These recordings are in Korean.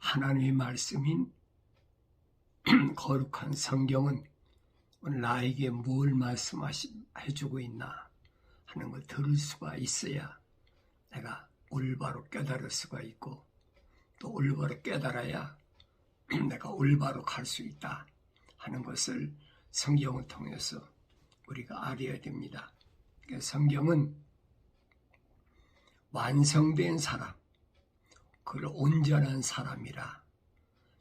하나님의 말씀인 거룩한 성경은 오늘 나에게 뭘 말씀해주고 있나 하는 걸 들을 수가 있어야 내가 올바로 깨달을 수가 있고, 또 올바로 깨달아야 내가 올바로 갈 수 있다 하는 것을 성경을 통해서 우리가 알아야 됩니다. 성경은 완성된 사람, 그걸 온전한 사람이라.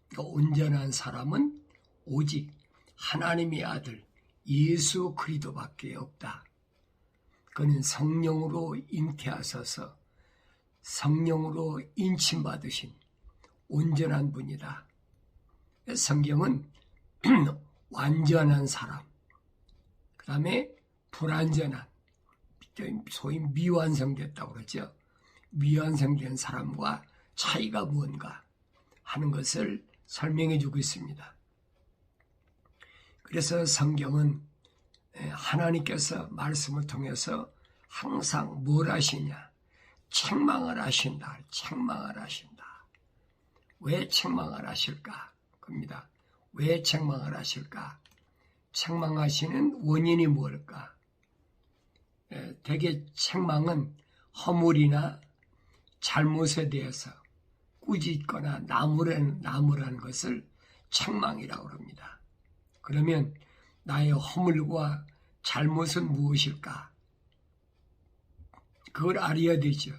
그러니까 온전한 사람은 오직 하나님의 아들 예수 그리스도밖에 없다. 그는 성령으로 잉태하셔서 성령으로 인침받으신 온전한 분이다. 성경은 완전한 사람, 그 다음에 불완전한, 소위 미완성됐다고 그러죠. 미완성된 사람과 차이가 무언가 하는 것을 설명해 주고 있습니다. 그래서 성경은 하나님께서 말씀을 통해서 항상 뭘 하시냐? 책망을 하신다. 책망을 하신다. 왜 책망을 하실까? 겁니다. 왜 책망을 하실까? 책망하시는 원인이 뭘까? 대개 책망은 허물이나 잘못에 대해서 꾸짖거나 나무라는 것을 책망이라고 합니다. 그러면 나의 허물과 잘못은 무엇일까? 그걸 알아야 되죠.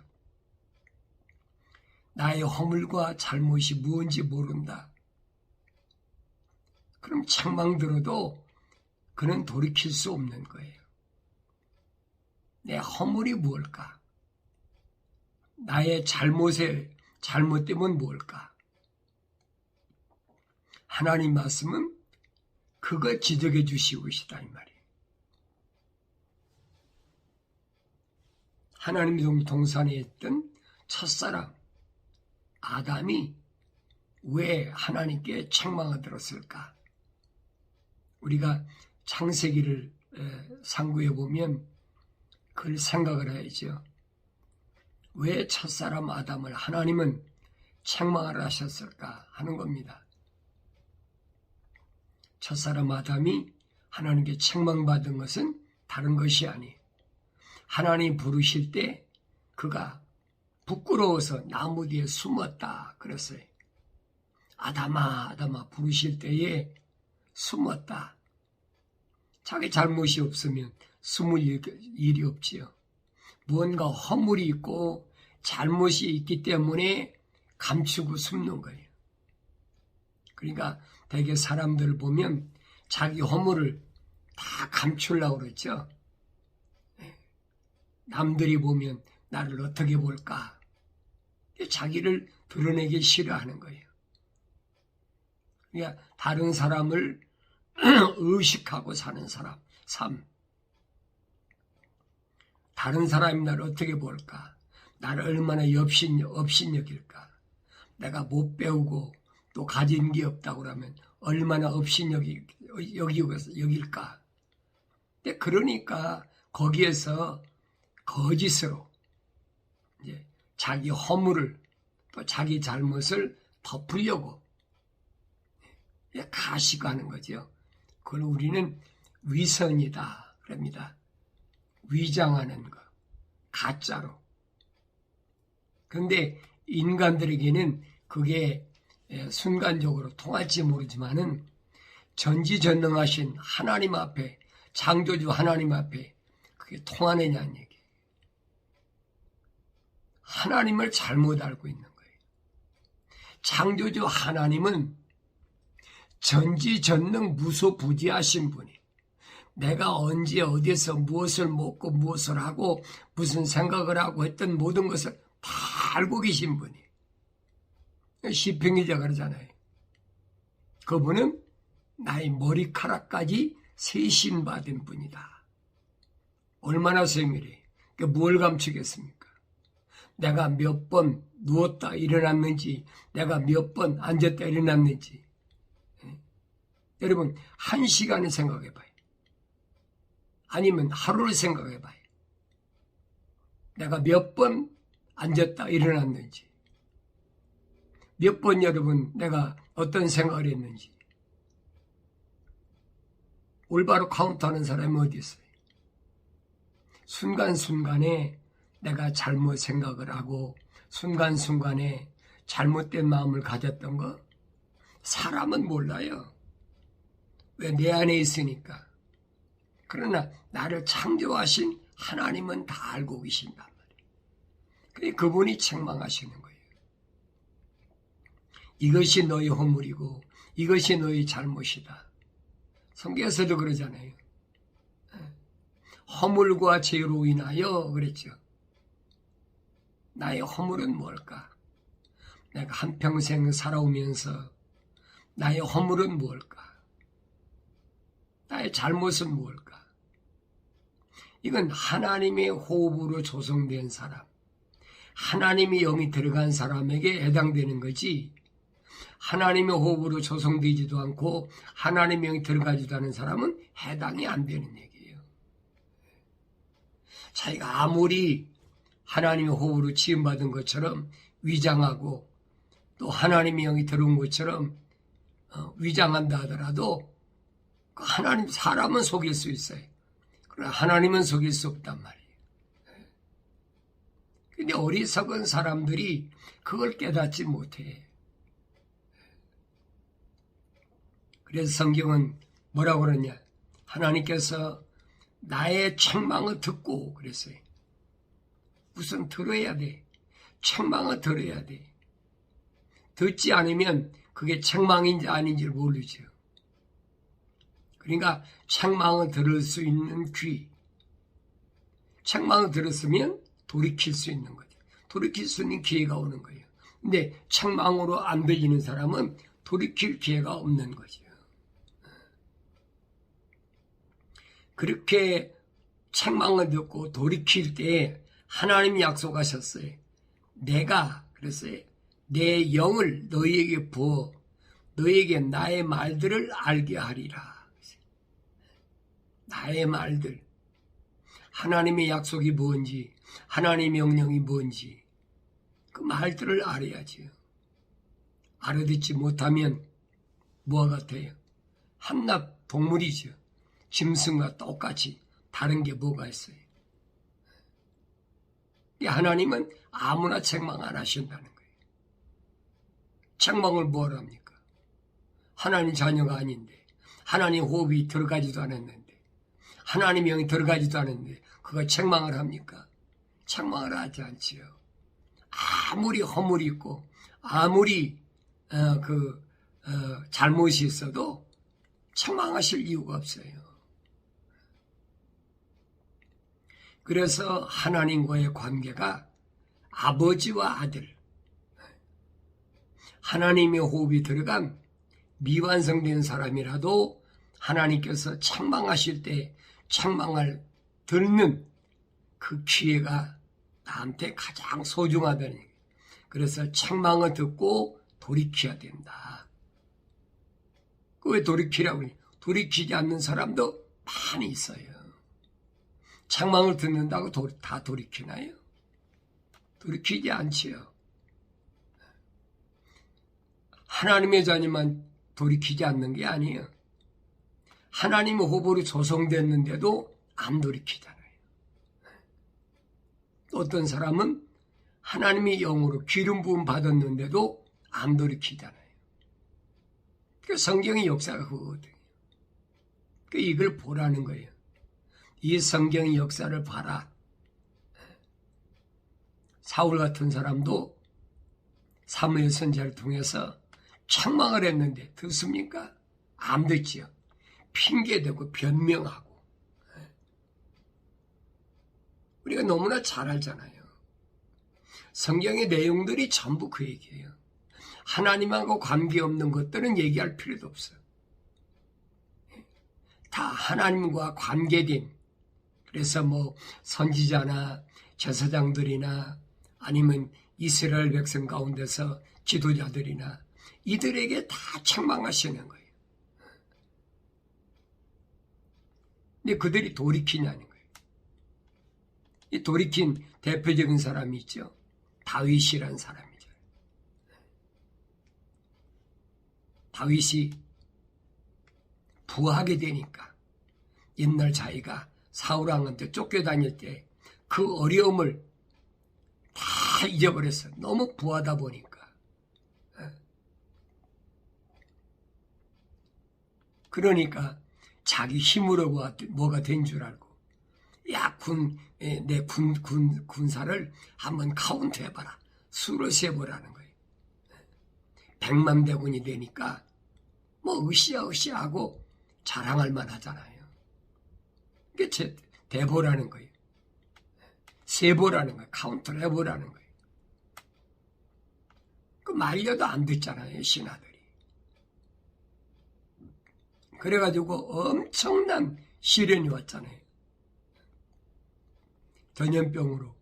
나의 허물과 잘못이 무엇인지 모른다. 그럼 책망 들어도 그는 돌이킬 수 없는 거예요. 내 허물이 무엇일까? 나의 잘못됨은 무엇일까? 하나님 말씀은 그걸 지적해 주시고 계시다 이 말이에요. 하나님 동산에 있던 첫사람 아담이 왜 하나님께 책망을 들었을까? 우리가 창세기를 상고해 보면 그걸 생각을 해야죠. 왜 첫사람 아담을 하나님은 책망을 하셨을까 하는 겁니다. 첫사람 아담이 하나님께 책망받은 것은 다른 것이 아니에요. 하나님 부르실 때 그가 부끄러워서 나무 뒤에 숨었다 그랬어요. 아담아 아담아 부르실 때에 숨었다. 자기 잘못이 없으면 숨을 일이 없지요. 무언가 허물이 있고 잘못이 있기 때문에 감추고 숨는 거예요. 그러니까 대개 사람들을 보면 자기 허물을 다 감추려고 그러죠. 남들이 보면 나를 어떻게 볼까? 자기를 드러내기 싫어하는 거예요. 그러니까 다른 사람을 의식하고 사는 사람, 삶. 다른 사람이 나를 어떻게 볼까? 나를 얼마나 업신여길까? 내가 못 배우고 또 가진 게 없다고 하면 얼마나 업신여길까? 그러니까 거기에서 거짓으로 이제 자기 허물을 또 자기 잘못을 덮으려고 가시가는 거죠. 그걸 우리는 위선이다 그럽니다. 위장하는 것, 가짜로. 그런데 인간들에게는 그게 순간적으로 통할지 모르지만은 전지전능하신 하나님 앞에, 창조주 하나님 앞에 그게 통하느냐는 얘기예요. 하나님을 잘못 알고 있는 거예요. 창조주 하나님은 전지전능 무소부지하신 분이, 내가 언제 어디서 무엇을 먹고 무엇을 하고 무슨 생각을 하고 했던 모든 것을 다 알고 계신 분이, 시평기자가 그러잖아요. 그분은 나의 머리카락까지 세신받은 분이다. 얼마나 세밀해. 뭘 감추겠습니까? 내가 몇 번 누웠다 일어났는지, 내가 몇 번 앉았다 일어났는지. 여러분, 1시간을 생각해봐요. 아니면 하루를 생각해봐요. 내가 몇 번 앉았다 일어났는지. 몇 번 여러분 내가 어떤 생각을 했는지. 올바로 카운트하는 사람이 어디 있어요? 순간순간에 내가 잘못 생각을 하고 순간순간에 잘못된 마음을 가졌던 거 사람은 몰라요. 왜? 내 안에 있으니까. 그러나 나를 창조하신 하나님은 다 알고 계신단 말이에요. 그분이 책망하시는 거예요. 이것이 너희 허물이고 이것이 너희 잘못이다. 성경에서도 그러잖아요. 허물과 죄로 인하여 그랬죠. 나의 허물은 뭘까? 내가 한평생 살아오면서 나의 허물은 뭘까? 나의 잘못은 뭘까? 이건 하나님의 호흡으로 조성된 사람, 하나님의 영이 들어간 사람에게 해당되는 거지, 하나님의 호흡으로 조성되지도 않고 하나님의 영이 들어가지도 않은 사람은 해당이 안 되는 얘기예요. 자기가 아무리 하나님의 호흡으로 지음받은 것처럼 위장하고 또 하나님의 영이 들어온 것처럼 위장한다 하더라도 하나님, 사람은 속일 수 있어요. 그러나 하나님은 속일 수 없단 말이에요. 근데 어리석은 사람들이 그걸 깨닫지 못해. 그래서 성경은 뭐라고 그러냐? 하나님께서 나의 책망을 듣고 그랬어요. 우선 들어야 돼. 책망을 들어야 돼. 듣지 않으면 그게 책망인지 아닌지를 모르죠. 그러니까 책망을 들을 수 있는 귀. 책망을 들었으면 돌이킬 수 있는 거죠. 돌이킬 수 있는 기회가 오는 거예요. 근데 책망으로 안 들리는 사람은 돌이킬 기회가 없는 거죠. 그렇게 책망을 듣고 돌이킬 때 하나님이 약속하셨어요. 내가 그랬어요. 내 영을 너희에게 부어 너희에게 나의 말들을 알게 하리라. 나의 말들. 하나님의 약속이 뭔지, 하나님의 명령이 뭔지 그 말들을 알아야지요. 알아듣지 못하면 뭐와 같아요? 한낱 동물이죠. 짐승과 똑같이 다른 게 뭐가 있어요? 하나님은 아무나 책망 안 하신다는 거예요. 책망을 뭘 합니까? 하나님 자녀가 아닌데, 하나님 호흡이 들어가지도 않았는데, 하나님 영이 들어가지도 않았는데 그거 책망을 합니까? 책망을 하지 않지요. 아무리 허물이 있고 아무리 잘못이 있어도 책망하실 이유가 없어요. 그래서 하나님과의 관계가 아버지와 아들, 하나님의 호흡이 들어간 미완성된 사람이라도 하나님께서 책망하실 때 책망을 듣는 그 기회가 나한테 가장 소중하다는 얘기예요. 그래서 책망을 듣고 돌이켜야 된다. 왜 돌이키라고 해요? 돌이키지 않는 사람도 많이 있어요. 책망을 듣는다고 다 돌이키나요? 돌이키지 않지요. 하나님의 자녀만 돌이키지 않는 게 아니에요. 하나님의 호흡으로 조성됐는데도 안 돌이키잖아요. 어떤 사람은 하나님의 영으로 기름 부음 받았는데도 안 돌이키잖아요. 그 성경의 역사가 그거거든요. 이걸 보라는 거예요. 이 성경의 역사를 봐라. 사울 같은 사람도 사무엘 선지자를 통해서 책망을 했는데 듣습니까? 안 듣지요. 핑계대고 변명하고. 우리가 너무나 잘 알잖아요. 성경의 내용들이 전부 그 얘기예요. 하나님하고 관계없는 것들은 얘기할 필요도 없어요. 다 하나님과 관계된, 그래서 선지자나 제사장들이나 아니면 이스라엘 백성 가운데서 지도자들이나 이들에게 다 책망하시는 거예요. 근데 그들이 돌이키냐는 거예요. 이 돌이킨 대표적인 사람이 있죠. 다윗이라는 사람이죠. 다윗이 부하게 되니까 옛날 자기가 사울왕한테 쫓겨다닐 때 그 어려움을 다 잊어버렸어. 너무 부하다 보니까. 그러니까 자기 힘으로 뭐가 된 줄 알고, 야, 내 군사를 한번 카운트 해봐라. 수를 세보라는 거예요. 100만 대군이 되니까 뭐 으쌰으쌰하고 자랑할 만하잖아요. 이게 대보라는 거예요. 세보라는 거예요. 카운트를 해보라는 거예요. 그 말려도 안 듣잖아요, 신하들이. 그래가지고 엄청난 시련이 왔잖아요. 전염병으로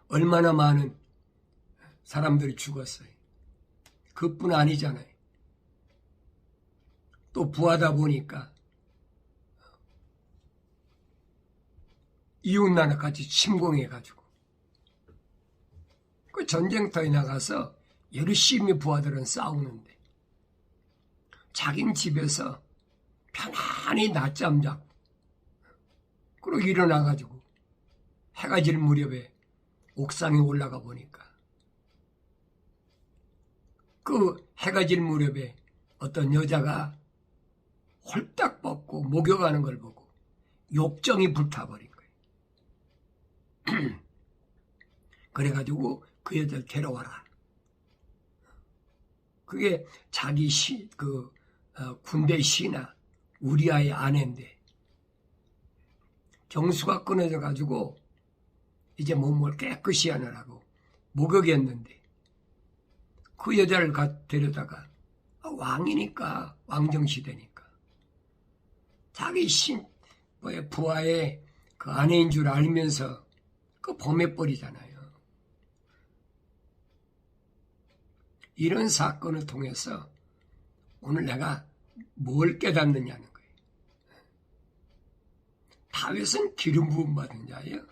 얼마나 많은 사람들이 죽었어요. 그뿐 아니잖아요. 또 부하다 보니까 이웃나라까지 침공해가지고 그 전쟁터에 나가서 열심히 부하들은 싸우는데 자긴 집에서 편안히 낮잠 자고 그러고 일어나가지고 해가 질 무렵에 옥상에 올라가 보니까 그 해가 질 무렵에 어떤 여자가 홀딱 벗고 목욕하는 걸 보고 욕정이 불타버린 거예요. 그래가지고 그 여자를 데려와라. 그게 자기 군대 신하 우리아의 아내인데 정수가 끊어져가지고 이제 몸을 깨끗이 하느라고 목욕했는데 그 여자를 데려다가 왕이니까 왕정시대니까 자기 부하의 그 아내인 줄 알면서 그 범해버리잖아요. 이런 사건을 통해서 오늘 내가 뭘 깨닫느냐는 거예요. 다윗은 기름 부음 받은 자예요.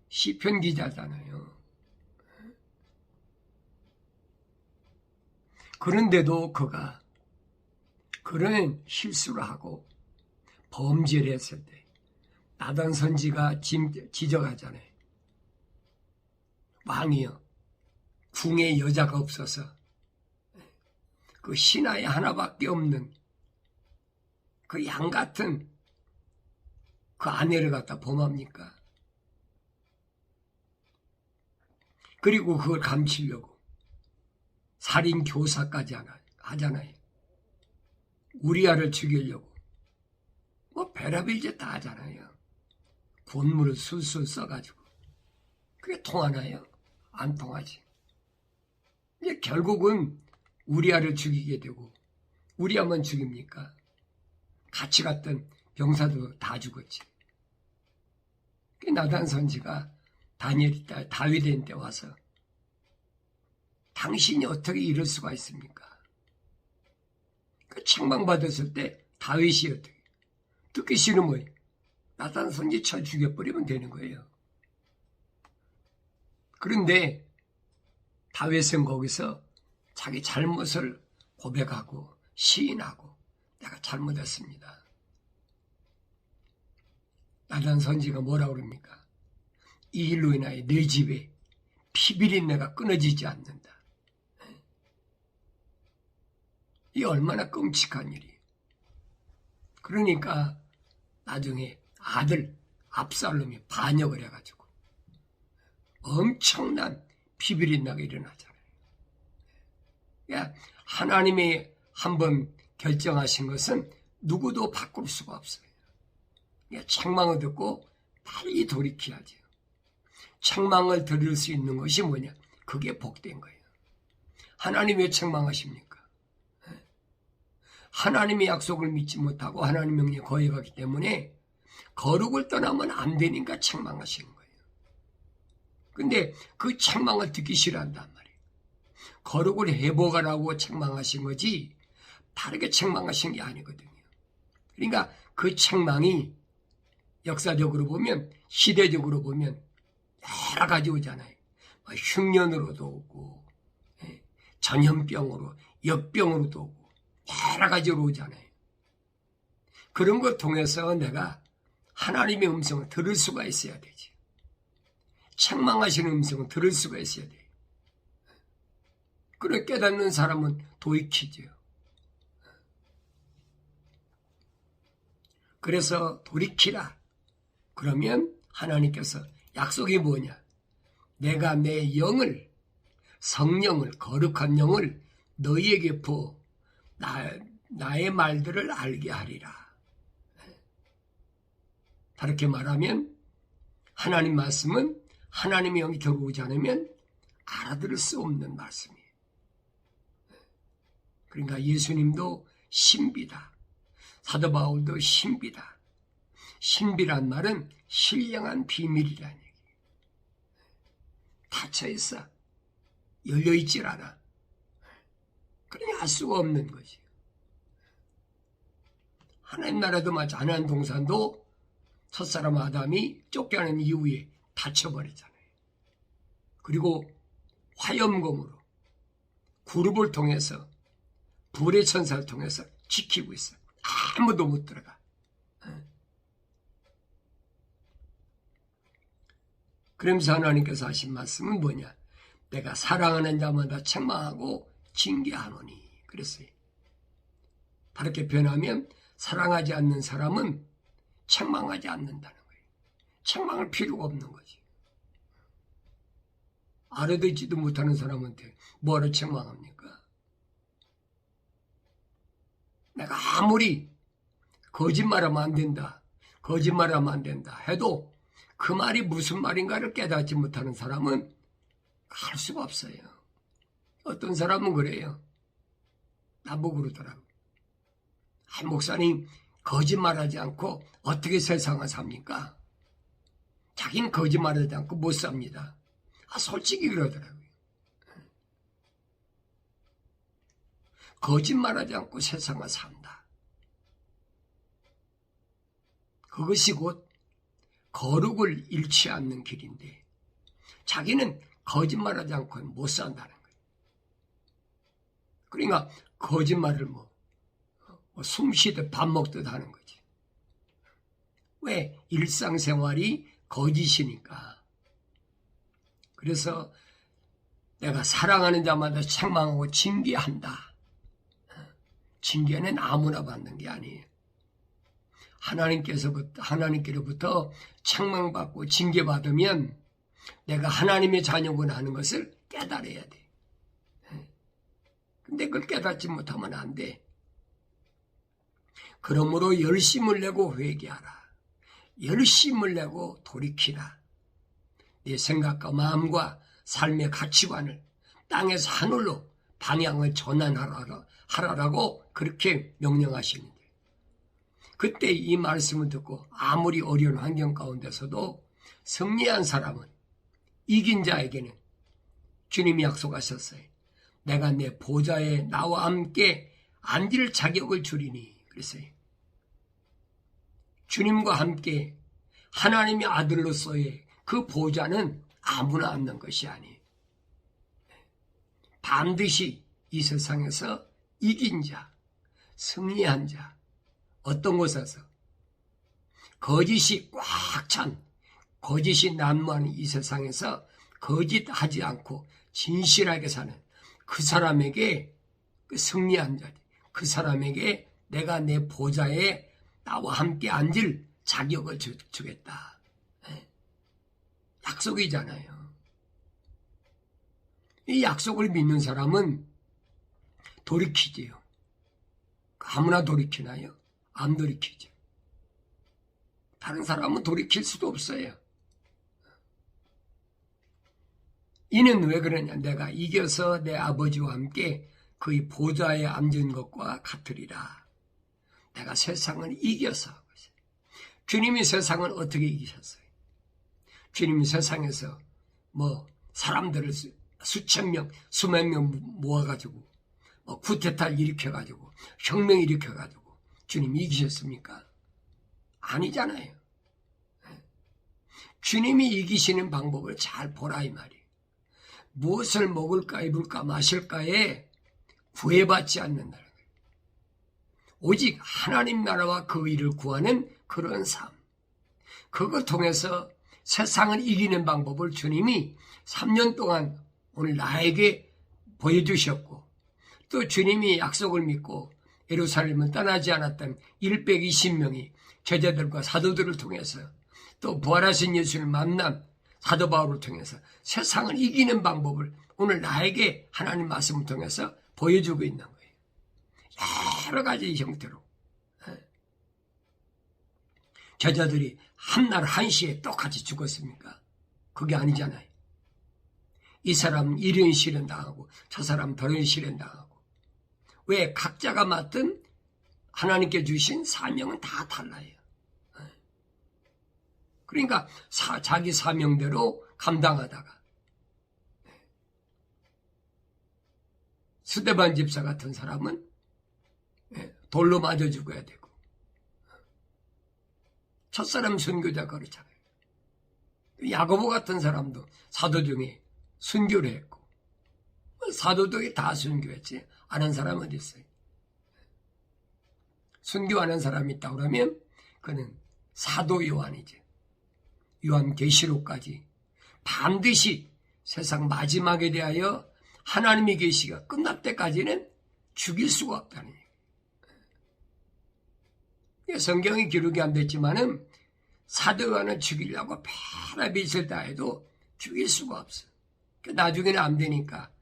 시편 기자잖아요. 그런데도 그가 그런 실수를 하고 범죄를 했을 때 나단 선지가 지적하잖아요. 왕이요. 궁에 여자가 없어서 그 신하에 하나밖에 없는 그 양 같은 그 아내를 갖다 범합니까? 그리고 그걸 감추려고 살인 교사까지 하잖아요. 우리아를 죽이려고 뭐 베라빌제 다 하잖아요. 군무를 술술 써가지고 그게 통하나요? 안 통하지. 이제 결국은 우리아를 죽이게 되고 우리아만 죽입니까? 같이 갔던 병사도 다 죽었지. 나단 선지가 다윗한테 와서 당신이 어떻게 이럴 수가 있습니까? 그 책망받았을 때 다윗이 어떻게 듣기 싫으면 나단 선지 쳐 죽여버리면 되는 거예요. 그런데 다윗은 거기서 자기 잘못을 고백하고 시인하고 내가 잘못했습니다. 나단 선지가 뭐라고 그럽니까? 이 일로 인하여 내 집에 피비린내가 끊어지지 않는다. 이 얼마나 끔찍한 일이에요. 그러니까 나중에 아들 압살롬이 반역을 해가지고 엄청난 피비린내가 일어나잖아요. 그러니까 하나님이 한번 결정하신 것은 누구도 바꿀 수가 없어요. 그러니까 책망을 듣고 빨리 돌이켜야죠. 책망을 들을 수 있는 것이 뭐냐? 그게 복된 거예요. 하나님 왜 책망하십니까? 하나님의 약속을 믿지 못하고 하나님 명령에 거역하기 때문에 거룩을 떠나면 안 되니까 책망하시는 거예요. 근데 그 책망을 듣기 싫어한단 말이에요. 거룩을 회복하라고 책망하신 거지 다르게 책망하신 게 아니거든요. 그러니까 그 책망이 역사적으로 보면 시대적으로 보면 여러 가지 오잖아요. 흉년으로도 오고 전염병으로 역병으로도 오고 여러 가지로 오잖아요. 그런 것 통해서 내가 하나님의 음성을 들을 수가 있어야 되지. 책망하시는 음성을 들을 수가 있어야 돼요. 그걸 깨닫는 사람은 돌이키죠. 그래서 돌이키라. 그러면 하나님께서 약속이 뭐냐? 내가 내 영을, 성령을, 거룩한 영을 너희에게 부어 나의 말들을 알게 하리라. 다르게 말하면 하나님 말씀은 하나님의 영이 들어오지 않으면 알아들을 수 없는 말씀이에요. 그러니까 예수님도 신비다. 사도 바울도 신비다. 신비란 말은 신령한 비밀이라는 얘기예요. 닫혀있어. 열려있질 않아. 그러니 알 수가 없는 거지. 하나님 나라도 마치 하나님 동산도 첫사람 아담이 쫓겨난 이후에 닫혀버리잖아요. 그리고 화염검으로 그룹을 통해서 불의 천사를 통해서 지키고 있어. 아무도 못 들어가. 그러면서 하나님께서 하신 말씀은 뭐냐? 내가 사랑하는 자마다 책망하고 징계하노니. 그랬어요. 다르게 변하면 사랑하지 않는 사람은 책망하지 않는다는 거예요. 책망할 필요가 없는 거지. 알아듣지도 못하는 사람한테 뭐하러 책망합니까? 내가 아무리 거짓말하면 안 된다, 거짓말하면 안 된다 해도 그 말이 무슨 말인가를 깨닫지 못하는 사람은 알 수가 없어요. 어떤 사람은 그래요. 나보고 그러더라고. 목사님 거짓말하지 않고 어떻게 세상을 삽니까? 자기는 거짓말하지 않고 못 삽니다. 솔직히 그러더라고요. 거짓말하지 않고 세상을 산다. 그것이 곧 거룩을 잃지 않는 길인데 자기는 거짓말하지 않고 못 산다는 거예요. 그러니까 거짓말을 숨 쉬듯 밥 먹듯 하는 거지. 왜? 일상생활이 거짓이니까. 그래서 내가 사랑하는 자마다 책망하고 징계한다. 징계는 아무나 받는 게 아니에요. 하나님께로부터 책망받고 징계받으면 내가 하나님의 자녀구나 하는 것을 깨달아야 돼. 근데 그걸 깨닫지 못하면 안 돼. 그러므로 열심을 내고 회개하라. 열심을 내고 돌이키라. 내 생각과 마음과 삶의 가치관을 땅에서 하늘로 방향을 전환하라고 그렇게 명령하시는데 그때 이 말씀을 듣고 아무리 어려운 환경 가운데서도 승리한 사람은 이긴 자에게는 주님이 약속하셨어요. 내가 내 보좌에 나와 함께 앉을 자격을 주리니 그랬어요. 주님과 함께 하나님의 아들로서의 그 보좌는 아무나 앉는 것이 아니에요. 반드시 이 세상에서 이긴 자, 승리한 자, 어떤 곳에서 거짓이 꽉 찬, 거짓이 난무하는 이 세상에서 거짓하지 않고 진실하게 사는 그 사람에게 승리한 자, 그 사람에게 내가 내 보좌에 나와 함께 앉을 자격을 주겠다. 약속이잖아요. 이 약속을 믿는 사람은 돌이키지요. 아무나 돌이키나요? 안 돌이키죠. 다른 사람은 돌이킬 수도 없어요. 이는 왜 그러냐? 내가 이겨서 내 아버지와 함께 그의 보좌에 앉은 것과 같으리라. 내가 세상을 이겨서. 주님이 세상을 어떻게 이기셨어요? 주님이 세상에서 사람들을 수천 명, 수백 명 모아가지고 쿠데타를 일으켜가지고 혁명 일으켜가지고 주님이 이기셨습니까? 아니잖아요. 주님이 이기시는 방법을 잘 보라 이 말이에요. 무엇을 먹을까 입을까 마실까에 구애받지 않는다는 거예요. 오직 하나님 나라와 그 일을 구하는 그런 삶. 그걸 통해서 세상을 이기는 방법을 주님이 3년 동안 오늘 나에게 보여주셨고, 또 주님이 약속을 믿고 예루살렘을 떠나지 않았던 120명이 제자들과 사도들을 통해서, 또 부활하신 예수를 만난 사도 바울을 통해서 세상을 이기는 방법을 오늘 나에게 하나님 말씀을 통해서 보여주고 있는 거예요. 여러 가지 형태로. 제자들이 한날 한시에 똑같이 죽었습니까? 그게 아니잖아요. 이 사람은 이런 시련 당하고 저 사람은 저런 시련 당하고. 왜? 각자가 맡은 하나님께 주신 사명은 다 달라요. 그러니까 자기 사명대로 감당하다가 스데반 집사 같은 사람은 돌로 맞아 죽어야 되고, 첫사람 순교자 그렇잖아요. 야고보 같은 사람도 사도 중에 순교를 했고, 사도들이 다 순교했지 아는 사람 어디 있어요? 순교하는 사람이 있다 그러면 그는 사도 요한이지. 요한계시록까지 반드시 세상 마지막에 대하여 하나님의 계시가 끝날 때까지는 죽일 수가 없다는 얘기예요. 성경이 기록이 안 됐지만은 사도 요한을 죽이려고 별의짓을 다 해도 죽일 수가 없어. 나중에는 안 되니까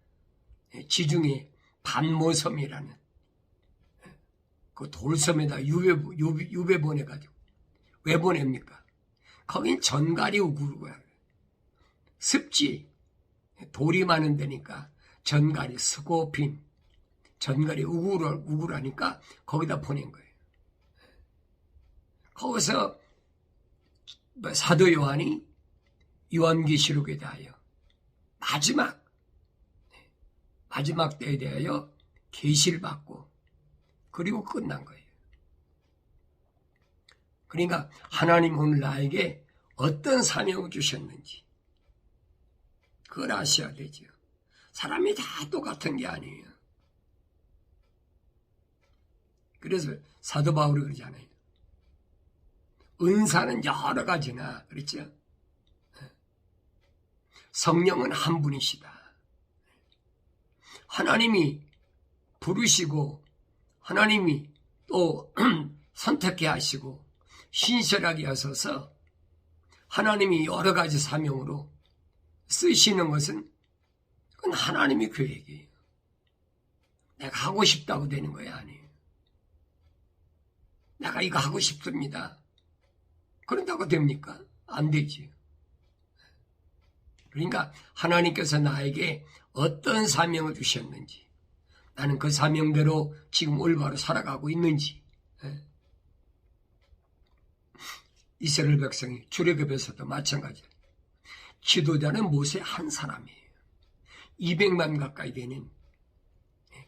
지중해 반모섬이라는 그 돌섬에다 유배 보내가지고. 왜 보냅니까? 거긴 전갈이 우구르고요. 습지, 돌이 많은 데니까 전갈이 스코핀, 전갈이 우구르하니까 거기다 보낸 거예요. 거기서 사도 요한이 요한계시록에 대하여 마지막 때에 대하여 계시를 받고 그리고 끝난 거예요. 그러니까 하나님 오늘 나에게 어떤 사명을 주셨는지 그걸 아셔야 되죠. 사람이 다 똑같은 게 아니에요. 그래서 사도 바울이 그러잖아요. 은사는 여러 가지나 그렇죠. 성령은 한 분이시다. 하나님이 부르시고 하나님이 또 선택해 하시고 신실하게 하셔서 하나님이 여러 가지 사명으로 쓰시는 것은 그건 하나님의 계획이에요. 내가 하고 싶다고 되는 거야 아니에요. 내가 이거 하고 싶습니다. 그런다고 됩니까? 안 되지. 그러니까 하나님께서 나에게 어떤 사명을 주셨는지, 나는 그 사명대로 지금 올바로 살아가고 있는지. 이스라엘 백성이 출애굽에서도 마찬가지예요. 지도자는 모세 한 사람이에요. 200만 가까이 되는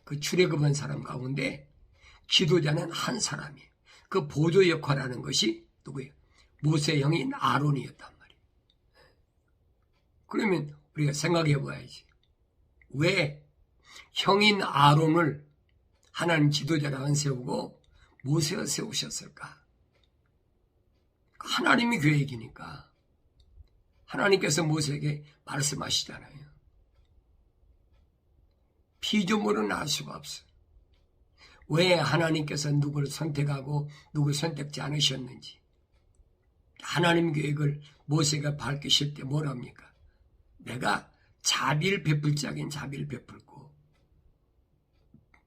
그 출애굽한 사람 가운데 지도자는 한 사람이에요. 그 보조 역할하는 것이 누구예요? 모세 형인 아론이었단 말이에요. 그러면 우리가 생각해 봐야지. 왜 형인 아론을 하나님 지도자로 안 세우고 모세가 세우셨을까? 하나님의 계획이니까. 하나님께서 모세에게 말씀하시잖아요. 피조물은 알 수가 없어. 왜 하나님께서 누구를 선택하고 누구를 선택지 않으셨는지. 하나님 계획을 모세가 밝히실 때 뭐랍니까? 내가 자비를 베풀 자긴 자비를 베풀고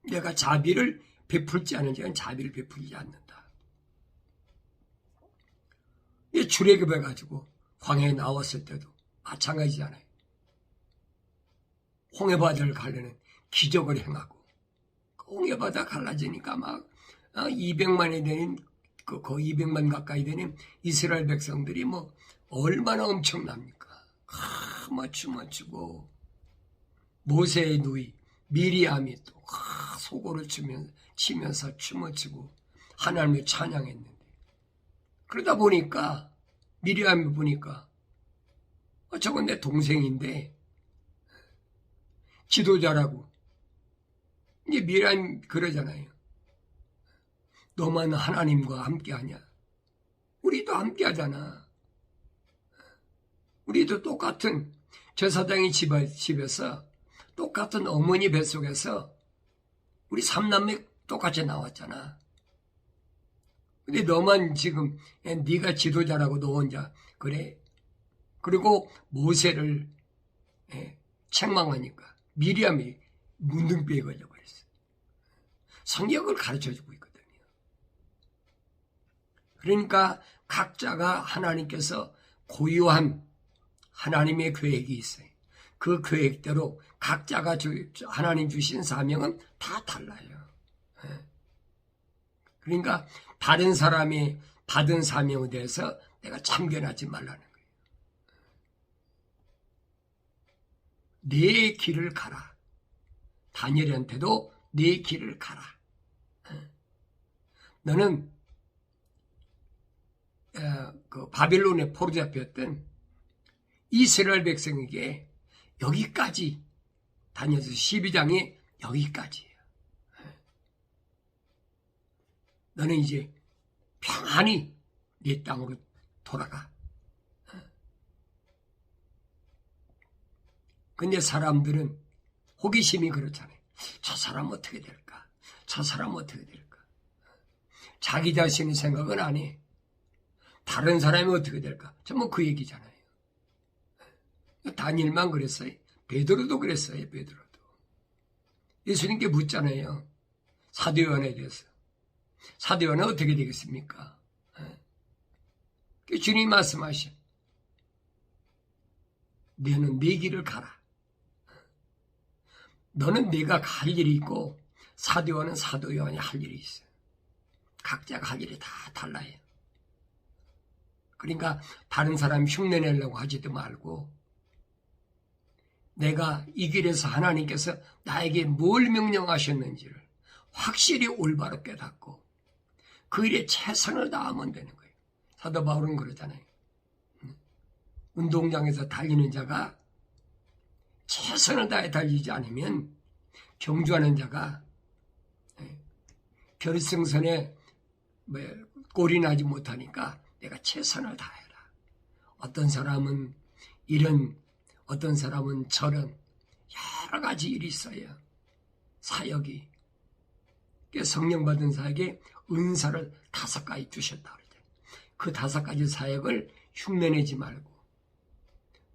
내가 자비를 베풀지 않은 자는 자비를 베풀지 않는다. 이 출애굽해가지고 광야에 나왔을 때도 마찬가지잖아요. 홍해바다를 가려는 기적을 행하고 홍해바다 갈라지니까 막 200만이 되는 거의 200만 가까이 되는 이스라엘 백성들이 뭐 얼마나 엄청납니까? 막 춤을 추고 모세의 누이 미리암이 또 소고를 치면서 춤을 추고 하나님을 찬양했는데, 그러다 보니까 미리암이 보니까 저건 내 동생인데 지도자라고 이제 미리암 그러잖아요. 너만 하나님과 함께하냐? 우리도 함께하잖아. 우리도 똑같은 제사장의 집에서 똑같은 어머니 뱃속에서 우리 삼남매 똑같이 나왔잖아. 근데 너만 지금 네가 지도자라고 너 혼자 그래. 그리고 모세를 책망하니까 미리암이 문둥병에 걸려버렸어. 성경을 가르쳐주고 있거든요. 그러니까 각자가 하나님께서 고유한 하나님의 계획이 있어요. 그 계획대로 각자가 하나님 주신 사명은 다 달라요. 그러니까 다른 사람이 받은 사명에 대해서 내가 참견하지 말라는 거예요. 내 길을 가라. 다니엘한테도 내 길을 가라. 너는 그 바빌론에 포로잡혔던 이스라엘 백성에게 여기까지 다니엘서 12장이 여기까지예요. 너는 이제 평안히 네 땅으로 돌아가. 근데 사람들은 호기심이 그렇잖아요. 저 사람 어떻게 될까? 저 사람 어떻게 될까? 자기 자신의 생각은 안 해. 다른 사람이 어떻게 될까? 전부 그 얘기잖아요. 다니엘만 그랬어요. 베드로도 그랬어요. 베드로도. 예수님께 묻잖아요. 사도 요한에 대해서. 사도 요한은 어떻게 되겠습니까? 주님이 말씀하셔. 너는 네 길을 가라. 너는 내가 할 일이 있고 사도 요한은 사도 요한이 할 일이 있어요. 각자가 할 일이 다 달라요. 그러니까 다른 사람 흉내내려고 하지도 말고 내가 이 길에서 하나님께서 나에게 뭘 명령하셨는지를 확실히 올바로 깨닫고 그 일에 최선을 다하면 되는 거예요. 사도 바울은 그러잖아요. 운동장에서 달리는 자가 최선을 다해 달리지 않으면 경주하는 자가 결승선에 골이 나지 못하니까 내가 최선을 다해라. 어떤 사람은 이런, 어떤 사람은 저런 여러 가지 일이 있어요. 사역이. 성령 받은 사역에 은사를 5가지 주셨다. 그 5가지 사역을 흉내내지 말고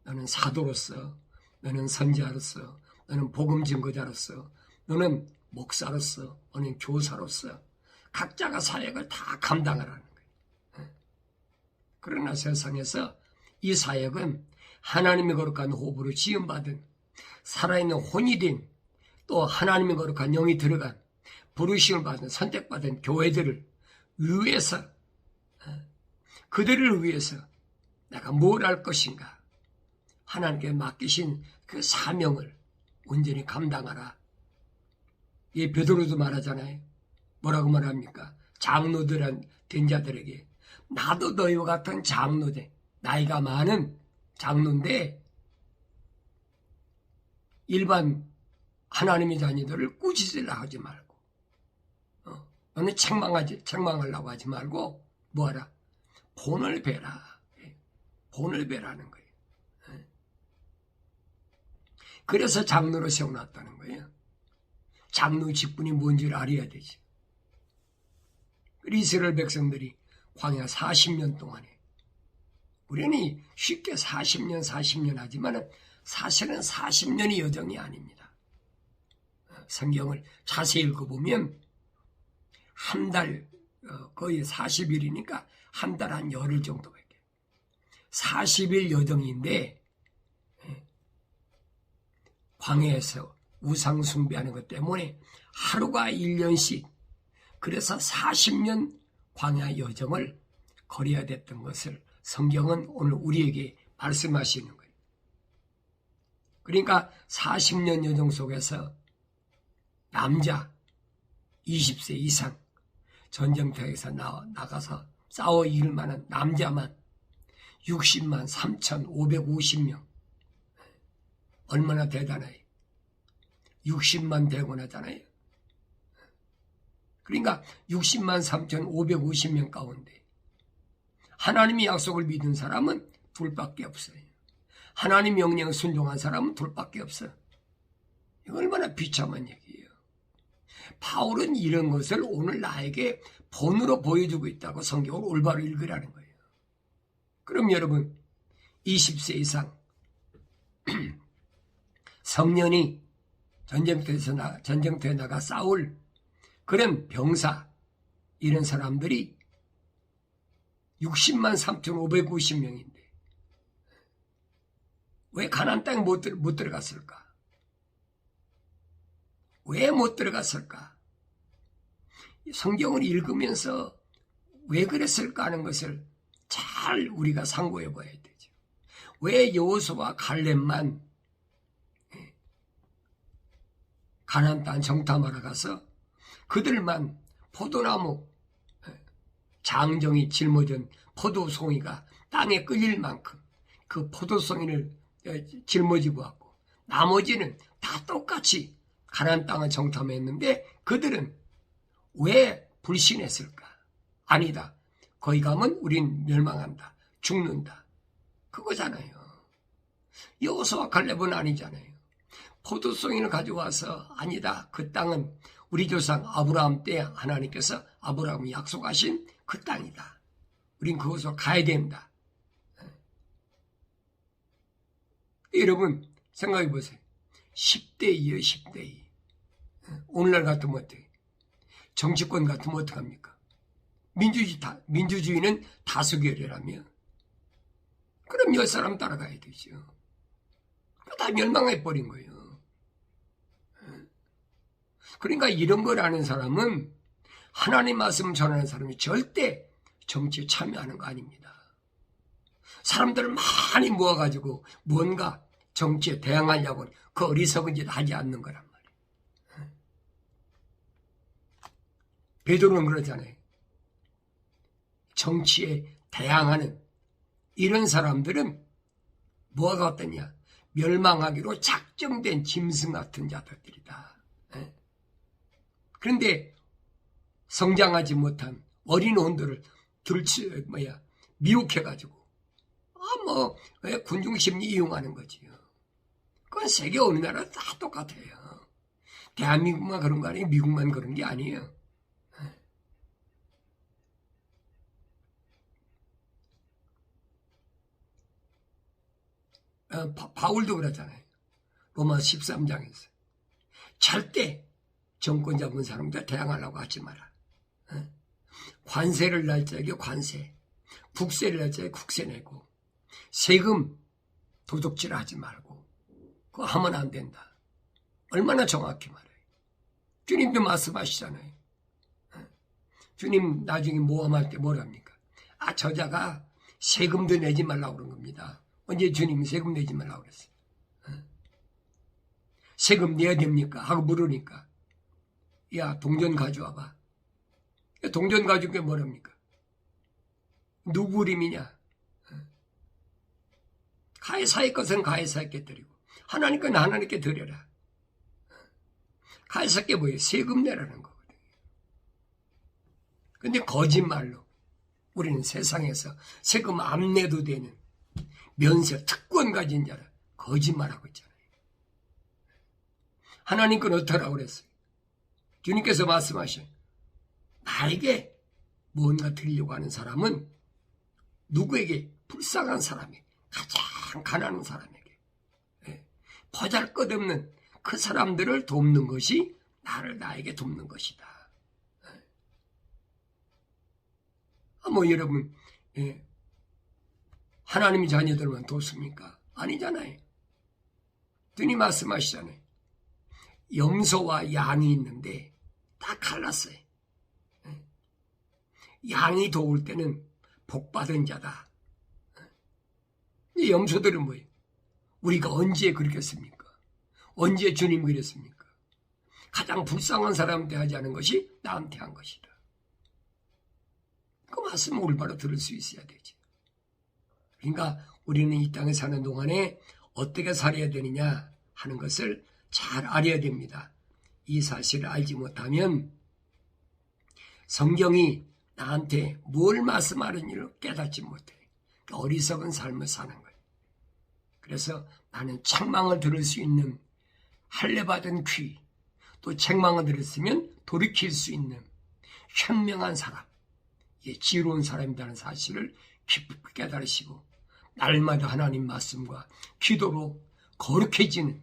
너는 사도로서, 너는 선지자로서, 너는 복음 증거자로서, 너는 목사로서, 너는 교사로서 각자가 사역을 다 감당하라는 거예요. 그러나 세상에서 이 사역은 하나님의 거룩한 호흡으로 지음받은 살아있는 혼이 된 또 하나님의 거룩한 영이 들어간 부르심을 받은 선택받은 교회들을 위해서 그들을 위해서 내가 뭘 할 것인가 하나님께 맡기신 그 사명을 온전히 감당하라. 이 베드로도 말하잖아요. 뭐라고 말합니까? 장로들한 된 자들에게 나도 너희와 같은 장로대 나이가 많은 장로인데 일반 하나님의 자녀들을 꾸짖으려 하지 말고 너는 책망하려고 하지 말고 뭐하라? 본을 베라. 본을 베라는 거예요. 그래서 장로로 세워놨다는 거예요. 장로 직분이 뭔지를 알아야 되지. 이스라엘 백성들이 광야 40년 동안에 우리는 쉽게 40년 하지만 사실은 40년의 여정이 아닙니다. 성경을 자세히 읽어보면 한 달 거의 40일이니까 한 달 한 열흘 정도밖에 40일 여정인데 광야에서 우상 숭배하는 것 때문에 하루가 1년씩 그래서 40년 광야 여정을 걸어야 됐던 것을 성경은 오늘 우리에게 말씀하시는 거예요. 그러니까 40년 여정 속에서 남자 20세 이상 전쟁터에서 나가서 싸워 이길 만한 남자만 60만 3,550명. 얼마나 대단해요. 60만 대군 하잖아요. 그러니까 60만 3,550명 가운데 하나님의 약속을 믿은 사람은 둘밖에 없어요. 하나님 명령에 순종한 사람은 둘밖에 없어요. 이거 얼마나 비참한 얘기예요. 바울은 이런 것을 오늘 나에게 본으로 보여주고 있다고 성경을 올바로 읽으라는 거예요. 그럼 여러분 20세 이상 성년이 전쟁터에 나가 싸울 그런 병사 이런 사람들이 60만 3,590명인데 왜 가나안 땅에 못 들어갔을까? 왜 못 들어갔을까? 성경을 읽으면서 왜 그랬을까 하는 것을 잘 우리가 상고해 봐야 되죠. 왜 여호수아와 갈렙만 가나안 땅 정탐하러 가서 그들만 포도나무 장정이 짊어진 포도송이가 땅에 끌릴 만큼 그 포도송이를 짊어지고 왔고 나머지는 다 똑같이 가나안 땅을 정탐했는데 그들은 왜 불신했을까? 아니다. 거기 가면 우린 멸망한다. 죽는다. 그거잖아요. 여호수아와 갈렙은 아니잖아요. 포도송이를 가져와서 아니다. 그 땅은 우리 조상 아브라함 때 하나님께서 아브라함이 약속하신 그 땅이다. 우린 그곳으로 가야 된다. 여러분 생각해 보세요. 10대2요 10대2. 오늘날 같으면 어떻게? 정치권 같으면 어떡합니까? 민주주의는 다수결이라며. 그럼 10사람 따라가야 되죠. 다 멸망해버린 거예요. 그러니까 이런 걸 아는 사람은 하나님 말씀 전하는 사람이 절대 정치에 참여하는 거 아닙니다. 사람들을 많이 모아가지고 뭔가 정치에 대항하려고 그 어리석은 짓 하지 않는 거란 말이에요. 베드로는 그러잖아요. 정치에 대항하는 이런 사람들은 뭐가 어떠냐? 멸망하기로 작정된 짐승 같은 자들이다. 그런데 성장하지 못한 어린 혼들을 미혹해가지고 군중심리 이용하는 거지요. 그건 세계 어느 나라 다 똑같아요. 대한민국만 그런 거 아니에요. 미국만 그런 게 아니에요. 바울도 그러잖아요. 로마 13장에서 절대 정권 잡은 사람들 대항하려고 하지 마라. 관세를 낼 적에 관세, 국세를 낼 적에 국세 내고 세금 도둑질 하지 말고 그거 하면 안 된다. 얼마나 정확히 말해요. 주님도 말씀하시잖아요. 주님 나중에 모험할 때 뭐랍니까? 저자가 세금도 내지 말라고 그런 겁니다. 언제 주님이 세금 내지 말라고 그랬어요? 세금 내야 됩니까? 하고 물으니까 야 동전 가져와봐. 동전 가져온 게 뭐랍니까? 누구 그림이냐? 가해사의 것은 가해사에게 드리고 하나님 건 하나님께 드려라. 가해사께 뭐예요? 세금 내라는 거거든요. 근데 거짓말로 우리는 세상에서 세금 안 내도 되는 면세 특권 가진 자라 거짓말하고 있잖아요. 하나님 건 어떠라고 그랬어요? 주님께서 말씀하신 나에게 뭔가 드리려고 하는 사람은 누구에게? 불쌍한 사람이 가장 가난한 사람에게 보잘것없는 그 사람들을 돕는 것이 나에게 돕는 것이다. 여러분 하나님의 자녀들만 돕습니까? 아니잖아요. 주님 말씀하시잖아요. 염소와 양이 있는데 딱 갈랐어요. 양이 도울 때는 복받은 자다. 이 염소들은 뭐예요? 우리가 언제 그렇겠습니까? 언제 주님 그랬습니까? 가장 불쌍한 사람한테 하지 않은 것이 나한테 한 것이다. 그 말씀을 올바로 들을 수 있어야 되죠. 그러니까 우리는 이 땅에 사는 동안에 어떻게 살아야 되느냐 하는 것을 잘 알아야 됩니다. 이 사실을 알지 못하면 성경이 나한테 뭘 말씀하는지를 깨닫지 못해. 어리석은 삶을 사는 거예요. 그래서 나는 책망을 들을 수 있는 할례받은 귀, 또 책망을 들었으면 돌이킬 수 있는 현명한 사람, 지혜로운 사람이라는 사실을 깊이 깨달으시고 날마다 하나님 말씀과 기도로 거룩해지는,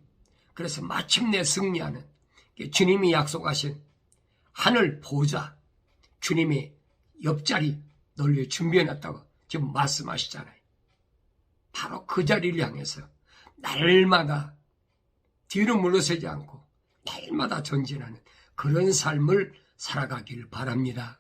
그래서 마침내 승리하는 주님이 약속하신 하늘 보좌, 주님의 옆자리 널리 준비해놨다고 지금 말씀하시잖아요. 바로 그 자리를 향해서 날마다 뒤로 물러서지 않고 날마다 전진하는 그런 삶을 살아가기를 바랍니다.